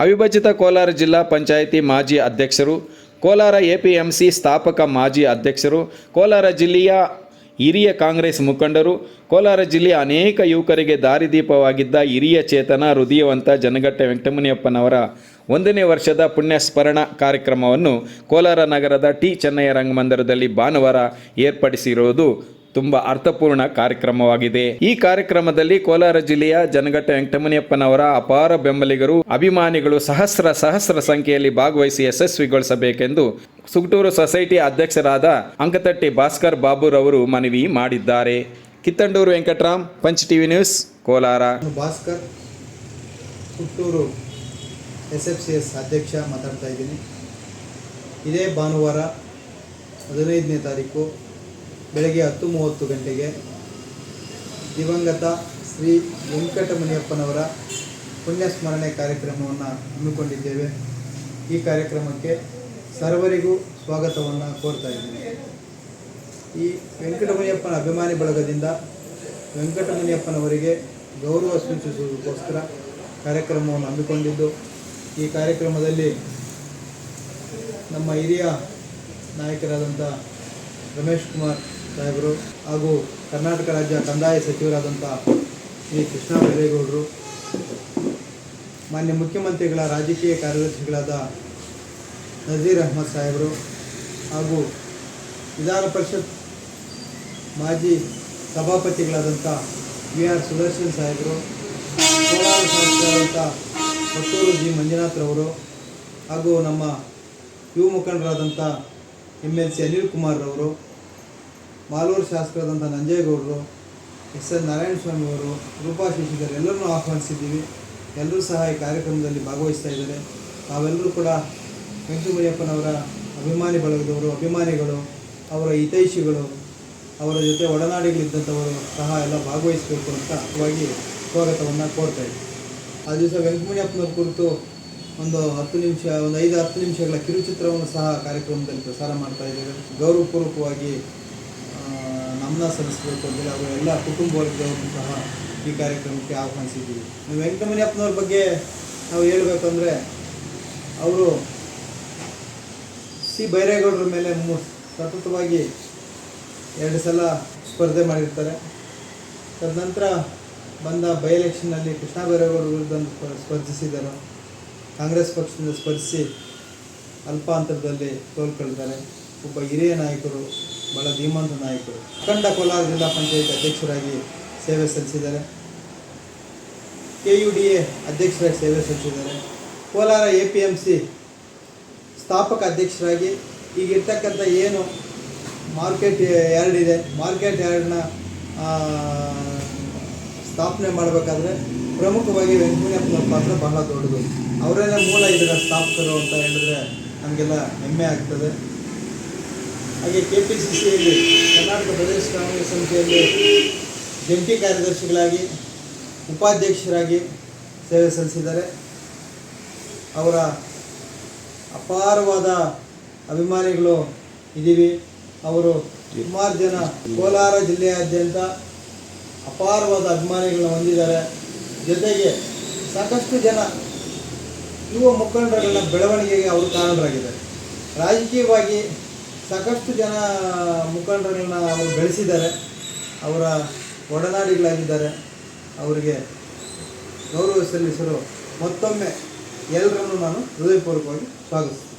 ಅವಿಭಜಿತ ಕೋಲಾರ ಜಿಲ್ಲಾ ಪಂಚಾಯಿತಿ ಮಾಜಿ ಅಧ್ಯಕ್ಷರು, ಕೋಲಾರ ಎಪಿಎಂಸಿ ಸ್ಥಾಪಕ ಮಾಜಿ ಅಧ್ಯಕ್ಷರು, ಕೋಲಾರ ಜಿಲ್ಲೆಯ ಹಿರಿಯ ಕಾಂಗ್ರೆಸ್ ಮುಖಂಡರು, ಕೋಲಾರ ಜಿಲ್ಲೆಯ ಅನೇಕ ಯುವಕರಿಗೆ ದಾರಿದೀಪವಾಗಿದ್ದ ಹಿರಿಯ ಚೇತನ ಹೃದಯವಂತ ಜನಗಟ್ಟೆ ವೆಂಕಟಮುನಿಯಪ್ಪನವರ 1ನೇ ವರ್ಷದ ಪುಣ್ಯಸ್ಮರಣ ಕಾರ್ಯಕ್ರಮವನ್ನು ಕೋಲಾರ ನಗರದ ಟಿ ಚೆನ್ನಯ್ಯ ರಂಗಮಂದಿರದಲ್ಲಿ ಭಾನುವಾರ ಏರ್ಪಡಿಸಿರುವುದು ತುಂಬ ಅರ್ಥಪೂರ್ಣ ಕಾರ್ಯಕ್ರಮವಾಗಿದೆ. ಈ ಕಾರ್ಯಕ್ರಮದಲ್ಲಿ ಕೋಲಾರ ಜಿಲ್ಲೆಯ ಜನಗಟ್ಟೆ ವೆಂಕಟಮುನಿಯಪ್ಪನವರ ಅಪಾರ ಬೆಂಬಲಿಗರು, ಅಭಿಮಾನಿಗಳು ಸಹಸ್ರ ಸಂಖ್ಯೆಯಲ್ಲಿ ಭಾಗವಹಿಸಿ ಯಶಸ್ವಿಗೊಳಿಸಬೇಕೆಂದು ಸುಗಟೂರು ಸೊಸೈಟಿ ಅಧ್ಯಕ್ಷರಾದ ಅಂಕತಟ್ಟಿ ಭಾಸ್ಕರ್ ಬಾಬುರವರು ಮನವಿ ಮಾಡಿದ್ದಾರೆ. Kittanduru Venkatram, Panch TV news, Kolar. Bhaskar, Sugaturu SFCS ಅಧ್ಯಕ್ಷ ಮಾತಾಡ್ತಾ ಇದ್ದೀನಿ. ಇದೇ ಭಾನುವಾರ 15ನೇ ತಾರೀಕು ಬೆಳಗ್ಗೆ 10:30 ಗಂಟೆಗೆ ದಿವಂಗತ ಶ್ರೀ ವೆಂಕಟಮುನಿಯಪ್ಪನವರ ಪುಣ್ಯಸ್ಮರಣೆ ಕಾರ್ಯಕ್ರಮವನ್ನು ಹಮ್ಮಿಕೊಂಡಿದ್ದೇವೆ. ಈ ಕಾರ್ಯಕ್ರಮಕ್ಕೆ ಸರ್ವರಿಗೂ ಸ್ವಾಗತವನ್ನು ಕೋರ್ತಾ ಇದ್ದೀನಿ. ಈ ವೆಂಕಟಮುನಿಯಪ್ಪನ ಅಭಿಮಾನಿ ಬಳಗದಿಂದ ವೆಂಕಟಮುನಿಯಪ್ಪನವರಿಗೆ ಗೌರವ ಸೂಚಿಸುವುದಕ್ಕೋಸ್ಕರ ಕಾರ್ಯಕ್ರಮವನ್ನು ಹಮ್ಮಿಕೊಂಡಿದ್ದು, ಈ ಕಾರ್ಯಕ್ರಮದಲ್ಲಿ ನಮ್ಮ ಹಿರಿಯ ನಾಯಕರಾದಂಥ ರಮೇಶ್ ಕುಮಾರ್ ಸಾಹೇಬರು ಹಾಗೂ ಕರ್ನಾಟಕ ರಾಜ್ಯ ಕಂದಾಯ ಸಚಿವರಾದಂಥ ಶ್ರೀ ಕೃಷ್ಣ ಬೈರೇಗೌಡರು, ಮಾನ್ಯ ಮುಖ್ಯಮಂತ್ರಿಗಳ ರಾಜಕೀಯ ಕಾರ್ಯದರ್ಶಿಗಳಾದ ನಜೀರ್ ಅಹಮದ್ ಸಾಹೇಬರು ಹಾಗೂ ವಿಧಾನ ಪರಿಷತ್ ಮಾಜಿ ಸಭಾಪತಿಗಳಾದಂಥ VR ಸುದರ್ಶನ್ ಸಾಹೇಬರು, ಕೋಲಾರ ಶಾಸಕರಾದಂಥ ಹೊತ್ತೂರು ಜಿ ಮಂಜುನಾಥ್ರವರು ಹಾಗೂ ನಮ್ಮ ಯುವ ಮುಖಂಡರಾದಂಥ MLC ಅನಿಲ್ ಕುಮಾರ್ ರವರು, ಮಾಲೂರು ಶಾಸಕರಾದಂಥ ನಂಜೇಗೌಡರು, SN ನಾರಾಯಣಸ್ವಾಮಿ ಅವರು, ರೂಪಾ ಶಶಿಧರ್ ಎಲ್ಲರನ್ನೂ ಆಹ್ವಾನಿಸಿದ್ದೀವಿ. ಎಲ್ಲರೂ ಸಹ ಈ ಕಾರ್ಯಕ್ರಮದಲ್ಲಿ ಭಾಗವಹಿಸ್ತಾ ಇದ್ದಾರೆ. ನಾವೆಲ್ಲರೂ ಕೂಡ ವೆಂಕಟಮುನಿಯಪ್ಪನವರ ಅಭಿಮಾನಿ ಬಳಗದವರು, ಅಭಿಮಾನಿಗಳು, ಅವರ ಹಿತೈಷಿಗಳು, ಅವರ ಜೊತೆ ಒಡನಾಡಿಗಳಿದ್ದಂಥವರು ಸಹ ಎಲ್ಲ ಭಾಗವಹಿಸಬೇಕು ಅಂತ ಸ್ವಾಗತವನ್ನು ಕೋರ್ತಾ ಇದ್ದೀವಿ. ಆ ದಿವಸ ವೆಂಕಟಮುನಿಯಪ್ಪನವ್ರ ಕುರಿತು ಒಂದು 5-10 ನಿಮಿಷಗಳ ಕಿರುಚಿತ್ರವನ್ನು ಸಹ ಕಾರ್ಯಕ್ರಮದಲ್ಲಿ ಪ್ರಸಾರ ಮಾಡ್ತಾ ಇದ್ದೇವೆ. ಗೌರವಪೂರ್ವಕವಾಗಿ ನಮನ ಸಲ್ಲಿಸಬೇಕು ಅಂತೇಳಿ ಅವರು ಎಲ್ಲ ಕುಟುಂಬ ವರ್ಗದವ್ರನ್ನು ಸಹ ಈ ಕಾರ್ಯಕ್ರಮಕ್ಕೆ ಆಹ್ವಾನಿಸಿದ್ದೀವಿ. ವೆಂಕಟಮುನಿಯಪ್ಪನವ್ರ ಬಗ್ಗೆ ನಾವು ಹೇಳಬೇಕಂದ್ರೆ, ಅವರು ಸಿ ಬೈರೇಗೌಡರ ಮೇಲೆ ಸತತವಾಗಿ 2 ಸಲ ಸ್ಪರ್ಧೆ ಮಾಡಿರ್ತಾರೆ. ತದನಂತರ ಬಂದ ಬೈ ಎಲೆಕ್ಷನ್ನಲ್ಲಿ ಕೃಷ್ಣ ಬೈರೇಗೌಡರ ವಿರುದ್ಧ ಸ್ಪರ್ಧಿಸಿದರು. ಕಾಂಗ್ರೆಸ್ ಪಕ್ಷದಿಂದ ಸ್ಪರ್ಧಿಸಿ ಅಲ್ಪ ಅಂತರದಲ್ಲಿ ಸೋಲ್ಕೊಳ್ತಾರೆ. ಒಬ್ಬ ಹಿರಿಯ ನಾಯಕರು, ಬಹಳ ಧೀಮಂತ ನಾಯಕರು. ಅಖಂಡ ಕೋಲಾರ ಜಿಲ್ಲಾ ಪಂಚಾಯತ್ ಅಧ್ಯಕ್ಷರಾಗಿ ಸೇವೆ ಸಲ್ಲಿಸಿದ್ದಾರೆ. KUDA ಅಧ್ಯಕ್ಷರಾಗಿ ಸೇವೆ ಸಲ್ಲಿಸಿದ್ದಾರೆ. ಕೋಲಾರ APMC ಸ್ಥಾಪಕ ಅಧ್ಯಕ್ಷರಾಗಿ ಈಗಿರ್ತಕ್ಕಂಥ ಏನು ಮಾರ್ಕೆಟ್ ಯಾರ್ಡ್ ಇದೆ, ಮಾರ್ಕೆಟ್ ಯಾರ್ಡ್ನ ಸ್ಥಾಪನೆ ಮಾಡಬೇಕಾದ್ರೆ ಪ್ರಮುಖವಾಗಿ ವೆಂಕಟಮುನಿಯಪ್ಪನವ್ರ ಪಾತ್ರ ಬಹಳ ದೊಡ್ಡದು. ಅವರೇನೇ ಮೂಲ ಇದರ ಸ್ಥಾಪಕರು ಅಂತ ಹೇಳಿದ್ರೆ ನಮಗೆಲ್ಲ ಹೆಮ್ಮೆ ಆಗ್ತದೆ. ಹಾಗೆ KPCCಯಲ್ಲಿ ಕರ್ನಾಟಕ ಪ್ರದೇಶ ಕಾಂಗ್ರೆಸ್ ಸಮಿತಿಯಲ್ಲಿ ಜಂಟಿ ಕಾರ್ಯದರ್ಶಿಗಳಾಗಿ, ಉಪಾಧ್ಯಕ್ಷರಾಗಿ ಸೇವೆ ಸಲ್ಲಿಸಿದ್ದಾರೆ. ಅವರ ಅಪಾರವಾದ ಅಭಿಮಾನಿಗಳು ಇದ್ದೀವಿ. ಅವರು ಸುಮಾರು ಜನ ಕೋಲಾರ ಜಿಲ್ಲೆಯಾದ್ಯಂತ ಅಪಾರವಾದ ಅಭಿಮಾನಿಗಳನ್ನ ಹೊಂದಿದ್ದಾರೆ. ಜೊತೆಗೆ ಸಾಕಷ್ಟು ಜನ ಯುವ ಮುಖಂಡರುಗಳ ಬೆಳವಣಿಗೆಗೆ ಅವರು ಕಾರಣರಾಗಿದ್ದಾರೆ. ರಾಜಕೀಯವಾಗಿ ಸಾಕಷ್ಟು ಜನ ಮುಖಂಡರುಗಳನ್ನ ಅವರು ಬೆಳೆಸಿದ್ದಾರೆ, ಅವರ ಒಡನಾಡಿಗಳಾಗಿದ್ದಾರೆ. ಅವರಿಗೆ ಗೌರವ ಸಲ್ಲಿಸಲು ಮತ್ತೊಮ್ಮೆ ಎಲ್ಲರನ್ನೂ ನಾನು ಹೃದಯಪೂರ್ವಕವಾಗಿ ಸ್ವಾಗತಿಸ್ತೀನಿ.